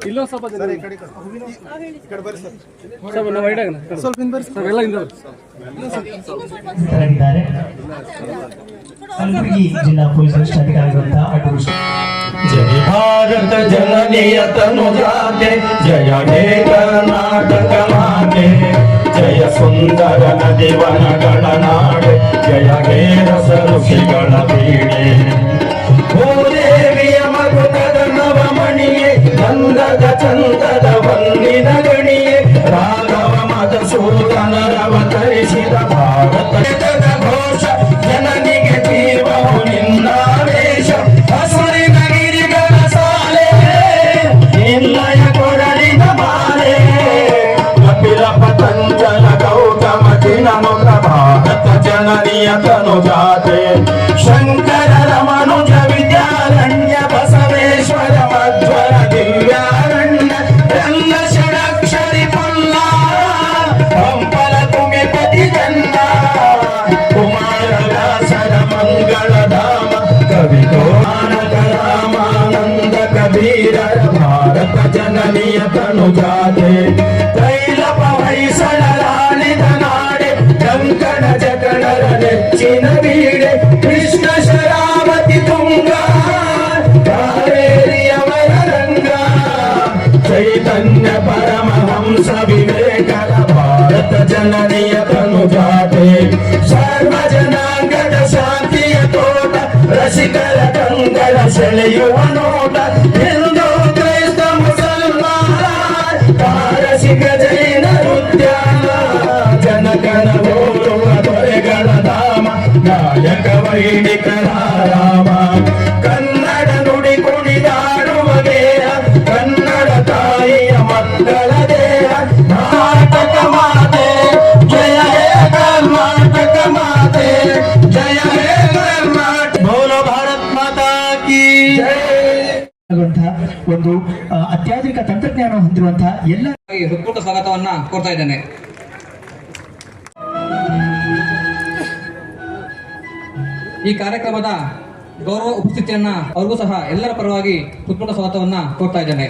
ಇಲ್ಲೊಂದು ಸ್ವಲ್ಪ ಕಲಬುರಗಿ ಜಿಲ್ಲಾ ಪೊಲೀಸ್ ವರಿಷ್ಠಾಧಿಕಾರಿಗಳಂತಹ ಅಡ್ವೊಕೇಟ್ जय भारत जननीय तनुजाते जय हे कर्नाटक माते जय सुंदर नदी वनಗಳ ನಾಡೆ जय हे ರಸ ಋಷಿಗಳ ಬೀಡೆ ಓ ದೇವಿಯ ಮಗುತದ ನವಮಣಿಯೇ ಗಂಧದ ಚಂದದ ವಂದಿನ ಗಣಿಯೇ ರಾಘವ ಮಧುಸೂದನರವತರಿಸಿದ ಭಾರತದ ಘೋಷ ಜನನಿಗೆ ಜೀವವು ನಿನ್ನಾವೇಶ ಹಸುರಿನ ಗಿರಿಗಳ ಸಾಲೆ ನಿನ್ನಯ ಕೊಡಲಿನ ಮಾಲೆ ಕಪಿಲ ಪತಂಜಲ ಗೌತಮ ದಿನಮುಖ ಭಾರತ ಜನನಿಯ ತನುಜಾತೆ ಶಂಕರ ರಮನುಜ ವಿದ್ಯಾರಣ್ಯ ಬಸವೇಶ್ವರ ಮಧ್ವರ ದಿವ್ಯಾರಣ್ಯ ರಂಗ ಷಡಕ್ಷರಿ ಪುಲ್ಲ ಹಂಪಲ ತುಮಿಪತಿ ಜನ್ನ ಕುಮಾರವ್ಯಾಸರ ಮಂಗಳಧಾಮ ಕವಿ ಕೋಮಾನಕ ರಾಮಾನಂದ ಕಬೀರರ ಭಾರತ ಜನನಿಯ ತನುಜಾತೆ ತೈಲಪ ಹೊಯ್ಸಳರಾಳಿದ ನಾಡೆ ಕಂಕಣ ಜಗಣರ ನೆಚ್ಚಿನ ಬೀಡೆ ಕೃಷ್ಣ ಶರಾವತಿ ತುಂಗ ಕಾವೇರಿಯವರ ರಂಗ ಚೈತನ್ಯ ಪರಮಹಂಸ ವಿವೇಕರ ಭಾರತ ಜನನಿಯ ತನುಜಾತೆ ಸರ್ವ ಜನಾಂಗದ ಶಾಂತಿಯ ತೋಟ ರಸಿಕರ ಕಂಗಳ ಸೆಳೆಯುವ ನೋಟ ಹಿಂದೂ ಕ್ರೈಸ್ತ ಮುಸಲ್ಮಾನ ಪಾರಸಿಕ ಜೈನ ಉದ್ಯಾನ ಜನಕನ ಓಡುವ ದೊರೆಗಳ ಧಾಮ ನಾಯಕ ವೈಣಿಕರ ರಾಮ ಕನ್ನಡ ನುಡಿ ಕುಣಿದಾಡುವ ದೇಹ ಕನ್ನಡ ತಾಯಿಯ ಮಕ್ಕಳ ದೇಹ ನಾಟಕ ಮಾತೆ ಜಯ ಹೇ ಕರ್ನಾಟಕ ಮಾತೆ ಜಯ ಹೇ ಕರ್ನಾಟಕ ಬೋಲೋ ಭಾರತ್ ಮಾತಾ ಕಿ ಜೈ ಒಂದು ಅತ್ಯಾಧುನಿಕ ತಂತ್ರಜ್ಞಾನ ಹೊಂದಿರುವಂತಹ ಎಲ್ಲ ಹೃತ್ಪೂರ್ವಕ ಸ್ವಾಗತವನ್ನ ಕೋರ್ತಾ ಇದ್ದೇನೆ. ಈ ಕಾರ್ಯಕ್ರಮದ ಗೌರವ ಉಪಸ್ಥಿತಿಯನ್ನ ಅವ್ರಿಗೂ ಸಹ ಎಲ್ಲರ ಪರವಾಗಿ ಹೃತ್ಪೂರ್ವಕ ಸ್ವಾಗತವನ್ನ ಕೋರ್ತಾ ಇದ್ದೇನೆ.